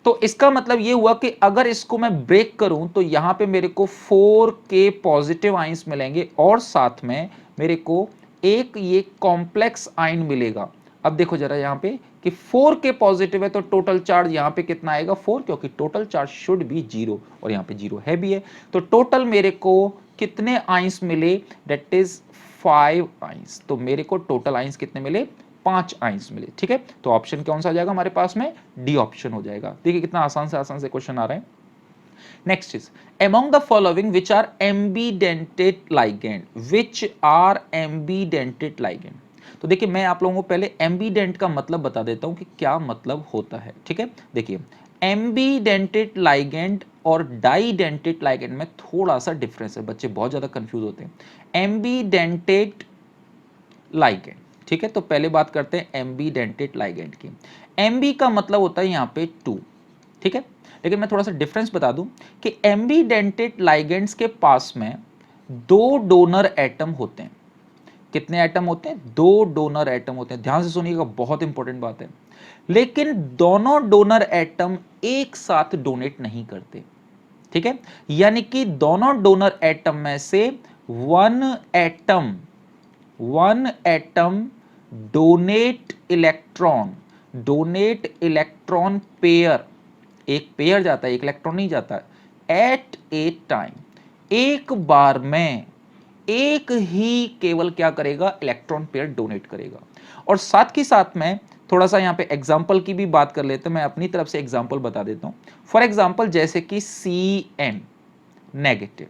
तो इसका मतलब ये हुआ कि अगर इसको मैं ब्रेक करूं तो यहां पे मेरे को 4k पॉजिटिव आयंस मिलेंगे, और साथ में मेरे को एक ये कॉम्प्लेक्स आयन मिलेगा। अब देखो जरा यहां पे कि 4k पॉजिटिव है तो टोटल चार्ज यहां पे कितना आएगा? 4, क्योंकि टोटल चार्ज शुड बी 0, और यहां पे 0 है भी है। तो टोटल मेरे को कितने आयंस मिले? That is 5 ions. तो मेरे को टोटल आयंस कितने मिले? 5 आयंस मिले, ठीक है। तो ऑप्शन कौन सा आ जाएगा हमारे पास में? डी ऑप्शन हो जाएगा। देखिए कितना आसान से क्वेश्चन आ रहा है। Next is among the following which are ambidentate ligand, which are ambidentate ligand। तो देखिए मैं आप लोगों को पहले एम्बीडेंट का मतलब बता देता हूं कि क्या मतलब होता है, ठीक है। देखिए एम्बीडेंटेट लाइगेंड और डाइडेंटेट लाइगेंड में थोड़ा सा डिफरेंस है, बच्चे बहुत ज्यादा कंफ्यूज होते हैं। एम्बीडेंटेट लाइगेंड, ठीक है। तो पहले बात करते हैं एम्बीडेंटेट लाइगेंड की। एम्बी का मतलब होता है यहां पे 2, ठीक है। लेकिन मैं थोड़ा सा डिफरेंस बता दूं कि एम्बीडेंटेट लाइगेंड्स के पास में 2 डोनर एटम होते हैं। कितने एटम होते हैं? 2 डोनर एटम होते हैं। ध्यान से सुनिएगा, बहुत इंपॉर्टेंट बात है। लेकिन दोनों डोनर एटम एक साथ डोनेट नहीं करते, ठीक है। यानी कि दोनों डोनर एटम में से one atom donate electron pair, एक पेयर जाता है, एक इलेक्ट्रॉन नहीं जाता, एट ए टाइम, एक बार में एक ही केवल क्या करेगा? इलेक्ट्रॉन पेयर डोनेट करेगा। और साथ ही साथ में थोड़ा सा यहां पे एग्जांपल की भी बात कर लेते हैं। मैं अपनी तरफ से एग्जांपल बता देता हूं। फॉर एग्जांपल जैसे कि Cn नेगेटिव,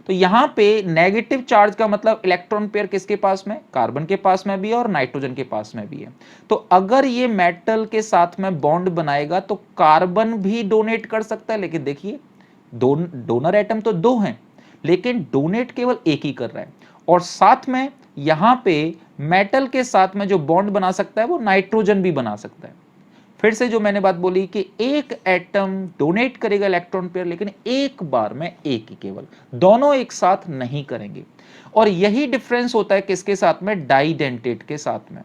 तो यहां पे नेगेटिव चार्ज का मतलब इलेक्ट्रॉन पेयर किसके पास में? कार्बन के पास में भी है और नाइट्रोजन के पास में भी है। तो अगर ये मेटल के साथ में बॉन्ड बनाएगा तो कार्बन भी डोनेट कर सकता है। लेकिन देखिए डोनर एटम तो 2 हैं, लेकिन डोनेट केवल एक ही कर रहा है। और साथ में यहां पे मेटल के साथ में जो बॉन्ड बना सकता है वो नाइट्रोजन भी बना सकता है। फिर से जो मैंने बात बोली कि एक एटम डोनेट करेगा इलेक्ट्रॉन पेयर, लेकिन एक बार में एक ही केवल, दोनों एक साथ नहीं करेंगे। और यही डिफरेंस होता है किसके साथ में? डाइडेंटेट के साथ में।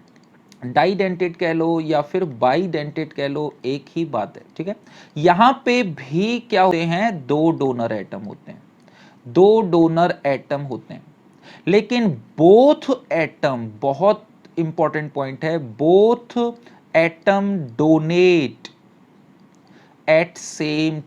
डाइडेंटेट कह लो या फिर बाइडेंटेट कह लो, एक ही बात है, ठीक है। यहां पे भी क्या होते हैं? 2 डोनर एटम होते हैं, 2 डोनर एटम होते हैं। लेकिन बोथ एटम, बहुत इंपॉर्टेंट पॉइंट है, both atom donate at same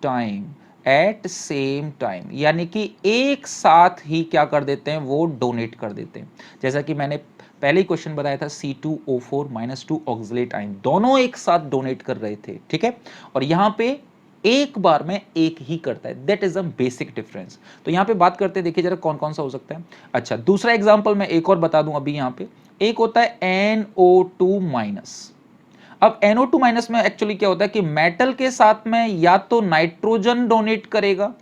time, यानी कि एक साथ ही क्या कर देते हैं? वो डोनेट कर देते हैं। जैसा कि मैंने पहले ही क्वेश्चन बताया था, C2O4-2 ऑक्सलेट आयन दोनों एक साथ डोनेट कर रहे थे, ठीक है। और यहां पे एक बार में एक ही करता है, that is a basic difference. तो यहां पे बात करते हैं, देखिए जरा कौन कौन सा हो सकता है। अच्छा दूसरा एग्जांपल मैं एक और बता दूं अभी। यहां पे एक होता है NO2-। अब NO2- में एक्चुअली क्या होता है कि मेटल के साथ में या तो नाइट्रोजन डोनेट करेगा,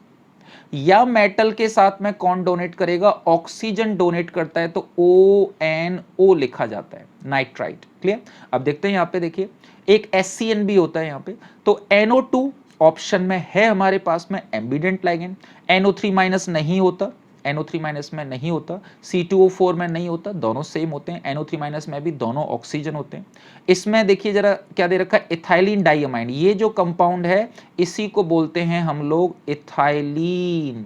या मेटल के साथ में कौन डोनेट करेगा? ऑक्सीजन डोनेट करता है, तो ONO लिखा जाता है, नाइट्राइट। क्लियर? अब देखते हैं यहां पे, देखिए एक SCN भी होता है यहां पे। तो NO2 ऑप्शन में है हमारे पास में एम्बिडेंट लाइगेंड। NO3 माइनस नहीं होता, NO3 माइनस में नहीं होता, C2O4 में नहीं होता, दोनों सेम होते हैं। NO3 माइनस में भी दोनों ऑक्सीजन होते हैं। इसमें देखिए जरा क्या दे रखा है, इथाइलिन डाइअमाइन। ये जो कंपाउंड है इसी को बोलते हैं हम लोग इथाइलिन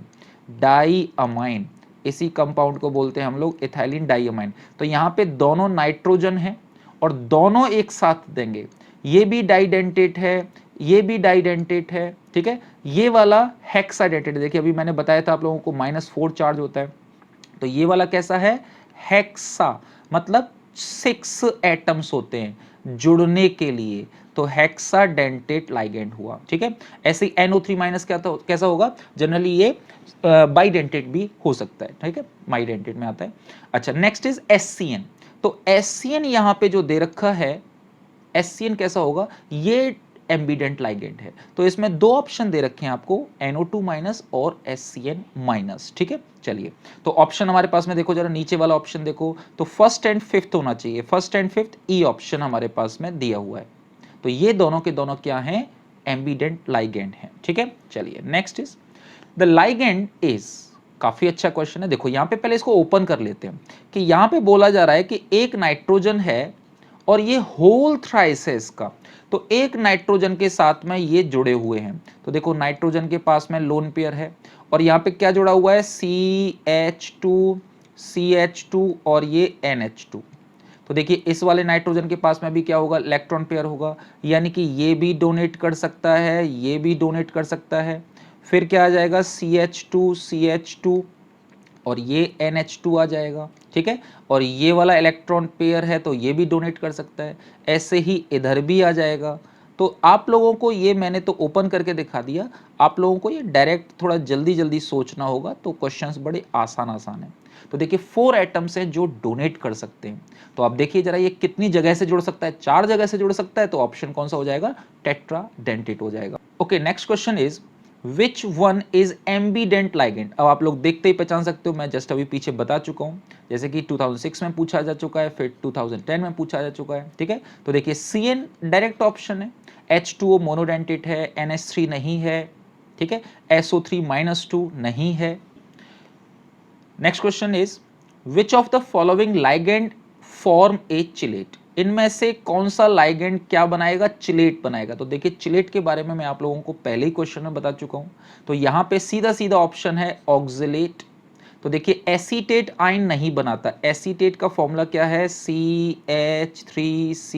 डाइअमाइन। इसी कंपाउंड को बोलते हैं हम लोग इथाइलिन डाइअमाइन। तो यहाँ पे दोनों नाइट्रोजन है और दोनों एक साथ देंगे। ये भी डाइडेंटेट है, ये भी डाइडेंटेट है, ठीक है। ये वाला हेक्साडेंटेट, देखिए अभी मैंने बताया था आप लोगों को -4 चार्ज होता है, तो ये वाला कैसा है, हेक्सा, मतलब 6 एटम्स होते हैं जुड़ने के लिए, तो हेक्साडेंटेट लाइगेंड हुआ, ठीक है। ऐसे ही NO3 माइनस कैसा होगा, जनरली ये बाइडेंटेट भी हो सकता है, ठीक है, बाइडेंटेट में आता है। अच्छा, नेक्स्ट इज SCN। तो SCN यहां पे जो दे रखा है, SCN कैसा होगा, ये एम्बिडेंट लाइगेंड है। तो इसमें दो ऑप्शन दे रखे हैं आपको, NO2 माइनस और SCN माइनस, ठीक है। चलिए, तो ऑप्शन हमारे पास में देखो जरा, नीचे वाला ऑप्शन देखो, तो फर्स्ट एंड फिफ्थ होना चाहिए, first and fifth E option हमारे पास में दिया हुआ है। तो ये दोनों के दोनों क्या हैं, एम्बिडेंट लाइगेंड हैं, ठीक है। चलिए, next is the ligand is, काफी अच्छा क्वेश्चन है। देखो यहां पे पहले इसको ओपन कर लेते हैं कि यहां पे बोला जा रहा है कि एक नाइट्रोजन है और ये होल थ्राइस है इसका, तो एक नाइट्रोजन के साथ में ये जुड़े हुए हैं। तो देखो नाइट्रोजन के पास में लोन पेयर है और यहाँ पे क्या जुड़ा हुआ है, CH2 CH2 और ये NH2। तो देखिए इस वाले नाइट्रोजन के पास में भी क्या होगा, इलेक्ट्रॉन पेयर होगा, यानी कि ये भी डोनेट कर सकता है, ये भी डोनेट कर सकता है। फिर क्या आ जाएगा, CH2 CH2 और ये NH2 आ जाएगा, ठीक है। और ये वाला इलेक्ट्रॉन पेयर है तो ये भी डोनेट कर सकता है, ऐसे ही इधर भी आ जाएगा। तो आप लोगों को ये मैंने तो ओपन करके दिखा दिया, आप लोगों को ये डायरेक्ट थोड़ा जल्दी जल्दी सोचना होगा, तो क्वेश्चंस बड़े आसान आसान हैं। तो देखिए 4 एटम्स हैं जो डोनेट कर सकते हैं। तो आप देखिए जरा ये कितनी जगह से जुड़ सकता है, 4 जगह से जुड़ सकता है, तो ऑप्शन कौन सा हो जाएगा, टेट्राडेंटेट हो जाएगा। Okay, next question is which one is ambient ligand. अब आप लोग देखते ही पहचान सकते हो, मैं जस्ट अभी पीछे बता चुका हूं, जैसे कि 2006 में पूछा जा चुका है, फिर 2010 में पूछा जा चुका है, ठीक है। तो देखिए CN डायरेक्ट ऑप्शन है, H2O मोनोडेंटेट है, NH3 नहीं है, ठीक है, SO3-2 नहीं है। Next question is which of the following ligand form A chelate. इनमें से कौन सा लाइगेंड क्या बनाएगा, चिलेट बनाएगा। तो देखिए चिलेट के बारे में मैं आप लोगों को पहले ही क्वेश्चन में बता चुका हूं, तो यहां पे सीधा सीधा ऑप्शन है ऑक्जेलेट। तो देखिए एसीटेट आयन नहीं बनाता, एसीटेट का फॉर्मूला क्या है, CH3C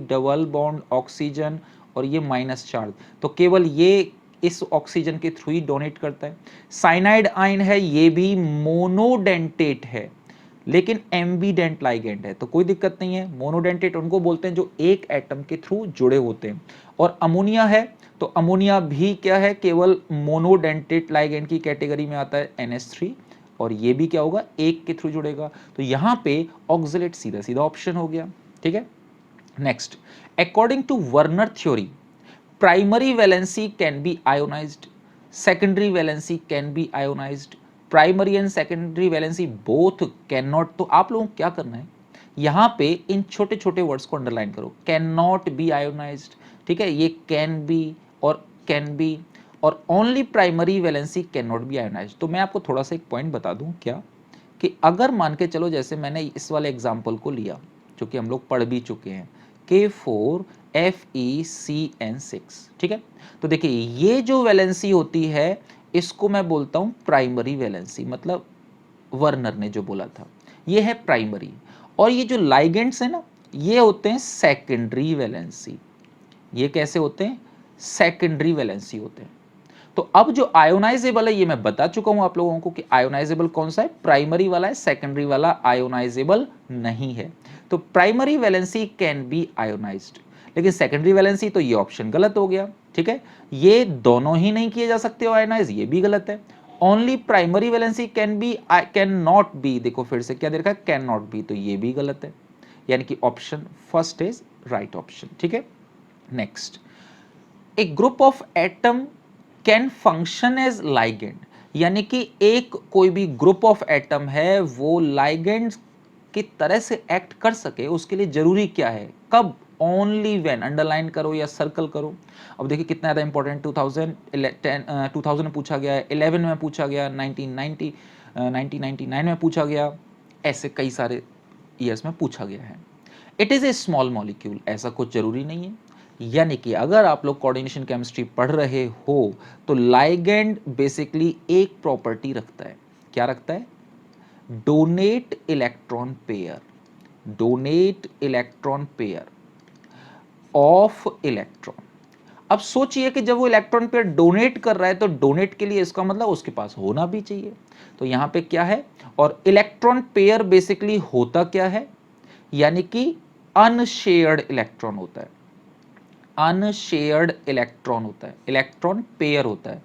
डबल बॉन्ड ऑक्सीजन और ये माइनस चार्ज, तो केवल ये इस ऑक्सीजन के थ्रू ही डोनेट करता है। साइनाइड आयन है, ये भी मोनोडेंटेट है लेकिन एम्बिडेंट लाइगेंड है, तो कोई दिक्कत नहीं है। मोनोडेंटेट उनको बोलते हैं जो एक एटम के थ्रू जुड़े होते हैं। और अमोनिया है, तो अमोनिया भी क्या है, केवल मोनोडेंटेट लाइगेंड की कैटेगरी में आता है, NH3, और ये भी क्या होगा, एक के थ्रू जुड़ेगा। तो यहां पे ऑक्जेलेट सीधा सीधा ऑप्शन हो गया, ठीक है। Next, according to Werner theory primary valency can be ionised, secondary valency can be ionised, primary and secondary valency both can not. तो आप लोगों को क्या करना है, यहां पे इन छोटे छोटे वर्ड्स को अंडरलाइन करो, कैन नॉट बी आयोनाइज्ड, ठीक है, ये कैन बी और कैन बी, और only primary valency can not be ionised. तो मैं आपको थोड़ा सा एक पॉइंट बता दूं क्या, कि अगर मान के चलो जैसे मैंने इस वाले एग्जाम्पल को लिया जो कि हम लोग पढ़ भी चुके हैं, K4FeCN6, ठीक है। तो देखिए ये जो वैलेंसी होती है इसको मैं बोलता हूं प्राइमरी वैलेंसी, मतलब वर्नर ने जो बोला था ये है प्राइमरी। और ये जो लाइगेंड्स है ना, ये होते हैं सेकेंडरी वैलेंसी। ये कैसे होते हैं, सेकेंडरी वैलेंसी होते हैं। तो अब जो आयोनाइजेबल है ये मैं बता चुका हूं आप लोगों को कि आयोनाइजेबल कौन सा है, प्राइमरी वाला है, सेकेंडरी वाला आयोनाइजेबल नहीं है। तो primary valency can be ionised, लेकिन सेकेंडरी वैलेंसी, तो ये ऑप्शन गलत हो गया, ठीक है। ये दोनों ही नहीं किए जा सकते आयोनाइज, ये भी गलत है। Only primary valency can not be, देखो फिर से क्या दे रखा है, कैन नॉट बी, तो ये भी गलत है, यानी कि option first is right option, ठीक है। Next, a group of atom can function as ligand, यानी कि एक कोई भी ग्रुप ऑफ एटम है वो लाइगेंड की तरह से एक्ट कर सके, उसके लिए जरूरी क्या है, कब ओनली व्हेन, अंडरलाइन करो या सर्कल करो। अब देखिए कितना ज़्यादा इंपॉर्टेंट, 2000 में पूछा गया है, 11 में पूछा गया, 1999 में पूछा गया, ऐसे कई सारे ईयर्स में पूछा गया है। It is a small molecule, ऐसा कुछ जरूरी नहीं है। यानी कि अगर आप लोग कोऑर्डिनेशन केमिस्ट्री पढ़ रहे हो तो लाइगैंड बेसिकली एक प्रॉपर्टी रखता है, क्या रखता है? Donate electron pair, donate electron pair of electron. अब सोचिए कि जब वो इलेक्ट्रॉन पेयर डोनेट कर रहा है तो डोनेट के लिए इसका मतलब उसके पास होना भी चाहिए। तो यहां पे क्या है, और इलेक्ट्रॉन पेयर बेसिकली होता क्या है, यानी कि अनशेयर्ड इलेक्ट्रॉन होता है, अनशेयर्ड इलेक्ट्रॉन होता है, इलेक्ट्रॉन पेयर होता है,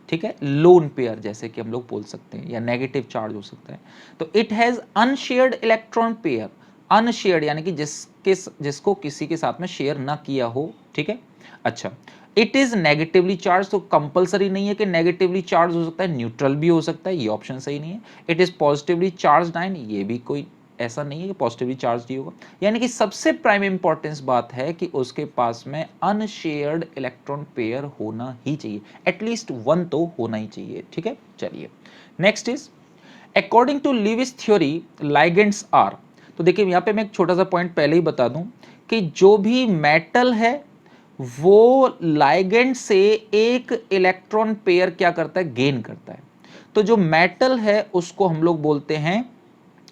ठीक है, लोन पेयर जैसे कि हम लोग बोल सकते हैं, या नेगेटिव चार्ज हो सकता है। तो it has unshared electron pair, unshared यानी कि जिसको किसी के साथ में शेयर ना किया हो, ठीक है। अच्छा, इट इज नेगेटिवली चार्ज, तो कंपलसरी नहीं है कि नेगेटिवली चार्ज हो सकता है, न्यूट्रल भी हो सकता है, ये ऑप्शन सही नहीं है। It is positively charge ion, ये भी कोई ऐसा नहीं है कि पॉजिटिवली चार्ज ही होगा। यानी कि सबसे प्राइम इंपॉर्टेंस बात है कि उसके पास में अनशेयर्ड इलेक्ट्रॉन पेयर होना ही चाहिए, एटलीस्ट वन तो होना ही चाहिए, ठीक है। चलिए next is according to Lewis theory ligands are. तो देखिए यहां पे मैं एक छोटा सा पॉइंट पहले ही बता दूं कि जो भी मेटल है वो लाइगेंड से एक इलेक्ट्रॉन पेयर क्या करता है, गेन करता है। तो जो मेटल है उसको हम लोग बोलते हैं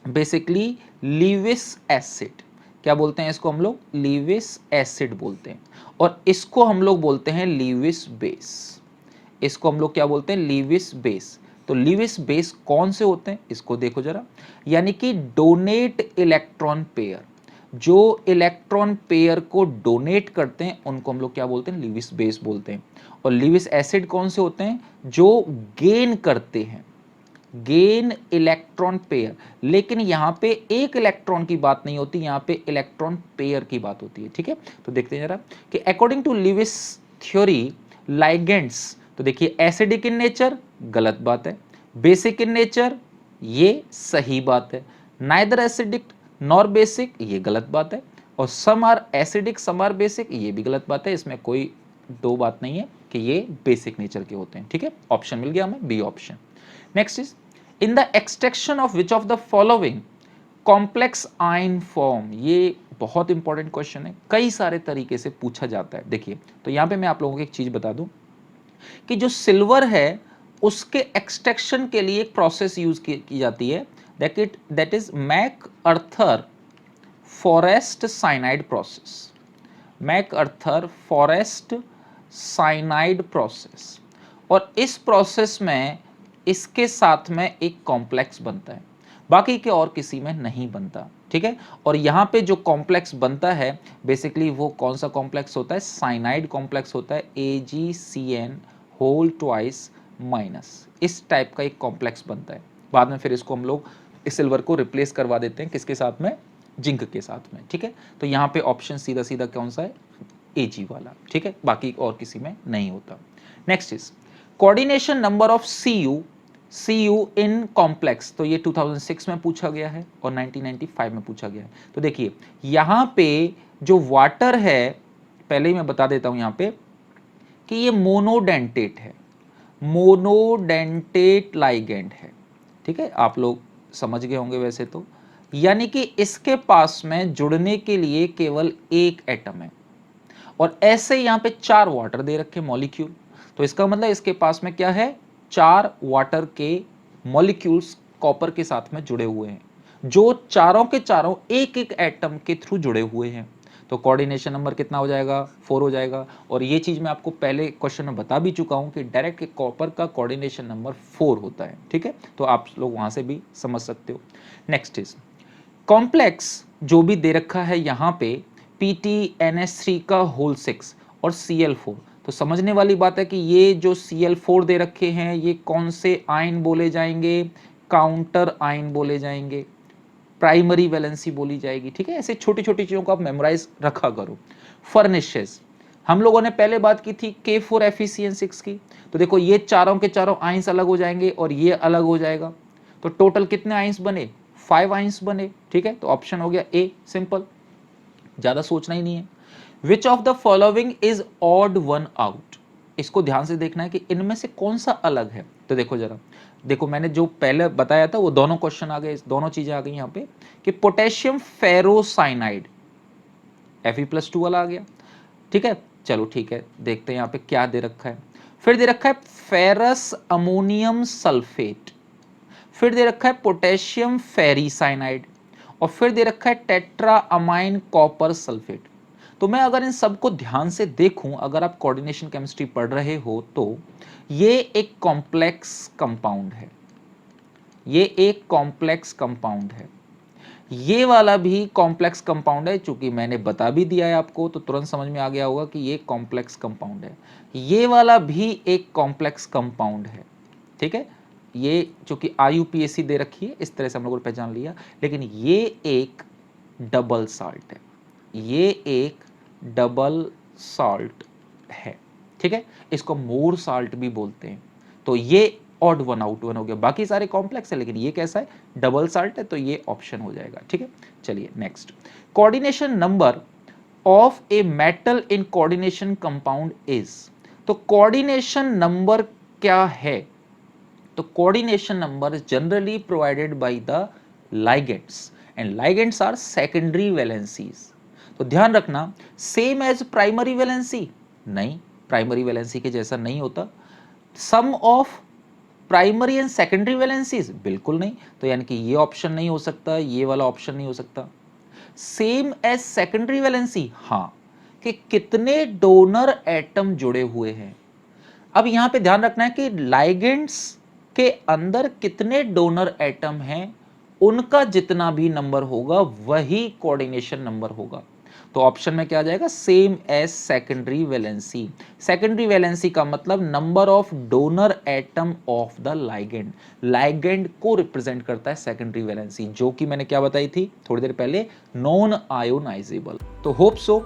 बेसिकली लीविस एसिड, क्या बोलते हैं इसको हम लोग, लीविस एसिड बोलते हैं। और इसको हम लोग बोलते हैं लीविस बेस, इसको हम लोग क्या बोलते हैं, लीविस बेस। तो लीविस बेस कौन से होते हैं इसको देखो जरा, यानी कि डोनेट इलेक्ट्रॉन पेयर, जो इलेक्ट्रॉन पेयर को डोनेट करते हैं उनको हम लोग क्या बोलते हैं, लीविस बेस बोलते हैं। और लीविस एसिड कौन से होते हैं, जो गेन करते हैं, गेन इलेक्ट्रॉन पेयर। लेकिन यहां पे एक इलेक्ट्रॉन की बात नहीं होती, यहां पे इलेक्ट्रॉन पेयर की बात होती है, ठीक है। तो देखते हैं जरा कि according to Lewis theory ligands, तो देखिए एसिडिक इन नेचर, गलत बात है, बेसिक इन नेचर, ये सही बात है, नाइदर एसिडिक नॉर बेसिक, ये गलत बात है, और some are acidic some are basic, ये भी गलत बात है। इसमें कोई दो बात नहीं है कि ये बेसिक नेचर के होते हैं, ठीक है। ऑप्शन मिल गया हमें, B option. Next is in the extraction of which of the following complex ion form, ये बहुत इंपॉर्टेंट क्वेश्चन है, कई सारे तरीके से पूछा जाता है। देखिए तो यहां पे मैं आप लोगों को एक चीज बता दूं कि जो सिल्वर है उसके एक्सट्रैक्शन के लिए एक प्रोसेस यूज की जाती है, that is MacArthur Forrest cyanide process, MacArthur Forrest cyanide process. और इस प्रोसेस में इसके साथ में एक कॉम्प्लेक्स बनता है, बाकी के और किसी में नहीं बनता, ठीक है। और यहां पे जो कॉम्प्लेक्स बनता है बेसिकली वो कौन सा कॉम्प्लेक्स होता है, साइनाइड कॉम्प्लेक्स होता है, AgCN होल ट्वाइस माइनस, इस टाइप का एक कॉम्प्लेक्स बनता है। बाद में फिर इसको हम लोग इस सिल्वर को रिप्लेस करवा देते हैं किसके साथ में, जिंक के साथ में, ठीक है। तो यहाँ पे ऑप्शन सीधा सीधा कौन सा है, Ag वाला, ठीक है, बाकी और किसी में नहीं होता। Next is coordination number of CU in complex, तो ये 2006 में पूछा गया है और 1995 में पूछा गया है। तो देखिए यहां पे जो वाटर है, पहले ही मैं बता देता हूं यहां पे कि ये मोनोडेंटेट है, मोनोडेंटेट लाइगेंड है, ठीक है, आप लोग समझ गए होंगे वैसे तो। यानी कि इसके पास में जुड़ने के लिए केवल एक एटम है, और ऐसे यहां पे 4 वाटर दे रखे मॉलिक्यूल, तो इसका मतलब इसके पास में क्या है, 4 वाटर के मॉलिक्यूल्स कॉपर के साथ में जुड़े हुए हैं, जो चारों के चारों एक एक एटम के थ्रू जुड़े हुए हैं। तो कोऑर्डिनेशन नंबर कितना हो जाएगा, 4 हो जाएगा। और ये चीज मैं आपको पहले क्वेश्चन में बता भी चुका हूं कि डायरेक्ट कॉपर का कोऑर्डिनेशन नंबर 4 होता है, ठीक है। तो आप लोग वहां से भी समझ सकते हो। नेक्स्ट इज कॉम्प्लेक्स जो भी दे रखा है यहां पे PTNS3 का होल 6 और Cl4, तो समझने वाली बात है कि ये जो Cl4 दे रखे हैं ये कौन से आयन बोले जाएंगे, काउंटर आयन बोले जाएंगे, प्राइमरी वैलेंसी बोली जाएगी, ठीक है। ऐसे छोटी छोटी चीजों को आप मेमोराइज रखा करो। फर्निशेस हम लोगों ने पहले बात की थी K4FeCN6 की, तो देखो ये चारों के चारों आयंस अलग हो जाएंगे और ये अलग हो जाएगा, तो टोटल कितने आयंस बने, 5 आयंस बने, ठीक है। तो ऑप्शन हो गया ए, सिंपल, ज्यादा सोचना ही नहीं है। Which of the following is odd one out. इसको ध्यान से देखना है कि इनमें से कौन सा अलग है। तो देखो जरा, देखो मैंने जो पहले बताया था वो दोनों क्वेश्चन आ गए, दोनों चीजें आ गई यहाँ पे कि पोटेशियम फेरोसाइनाइड Fe+2 वाला आ गया, ठीक है। चलो ठीक है, देखते हैं यहाँ पे क्या दे रखा है। फिर दे रखा है फेरस अमोनियम सल्फेट, फिर दे रखा है पोटेशियम फेरीसाइनाइड, और फिर दे रखा है टेट्रा अमाइन कॉपर सल्फेट। तो मैं अगर इन सबको ध्यान से देखूं, अगर आप कोऑर्डिनेशन केमिस्ट्री पढ़ रहे हो तो ये एक कॉम्प्लेक्स कंपाउंड है, ये एक कॉम्प्लेक्स कंपाउंड है। ये वाला भी कॉम्प्लेक्स कंपाउंड है, चूंकि मैंने बता भी दिया है आपको तो तुरंत समझ में आ गया होगा कि ये कॉम्प्लेक्स कंपाउंड है। ये वाला भी एक कॉम्प्लेक्स कंपाउंड है, ठीक है। ये चूंकि IUPAC दे रखी है, इस तरह से हम लोगों ने पहचान लिया, लेकिन ये एक डबल साल्ट है, ये एक डबल साल्ट है, ठीक है। इसको मोर साल्ट भी बोलते हैं। तो ये ऑड वन आउट वन हो गया, बाकी सारे कॉम्प्लेक्स है, लेकिन ये कैसा है, डबल साल्ट है, तो ये ऑप्शन हो जाएगा, ठीक है। चलिए next, coordination number of a metal in coordination compound is. तो कोऑर्डिनेशन नंबर क्या है, तो coordination number is generally provided by the ligands and ligands are secondary valencies. तो ध्यान रखना, सेम एज प्राइमरी वैलेंसी नहीं, प्राइमरी वैलेंसी के जैसा नहीं होता। Sum of primary and secondary valencies बिल्कुल नहीं, तो यानी कि ये ऑप्शन नहीं हो सकता, ये वाला ऑप्शन नहीं हो सकता। सेम एज सेकेंडरी वैलेंसी, हाँ, कि कितने डोनर एटम जुड़े हुए हैं। अब यहां पे ध्यान रखना है कि लाइगेंड्स के अंदर कितने डोनर एटम हैं, उनका जितना भी नंबर होगा वही कोऑर्डिनेशन नंबर होगा। तो ऑप्शन में क्या आ जाएगा, same as secondary valency. Secondary valency का मतलब number of donor atom of the ligand, ligand को रिप्रेजेंट करता है सेकेंडरी वैलेंसी, जो कि मैंने क्या बताई थी थोड़ी देर पहले, नॉन आयोनाइजेबल। तो होप सो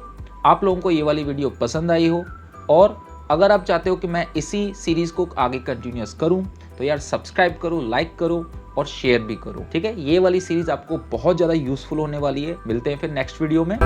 आप लोगों को ये वाली वीडियो पसंद आई हो, और अगर आप चाहते हो कि मैं इसी सीरीज को आगे कंटिन्यूअस करूं तो यार सब्सक्राइब करो, लाइक करो और शेयर भी करो, ठीक है। ये वाली सीरीज आपको बहुत ज्यादा यूजफुल होने वाली है। मिलते हैं फिर नेक्स्ट वीडियो में।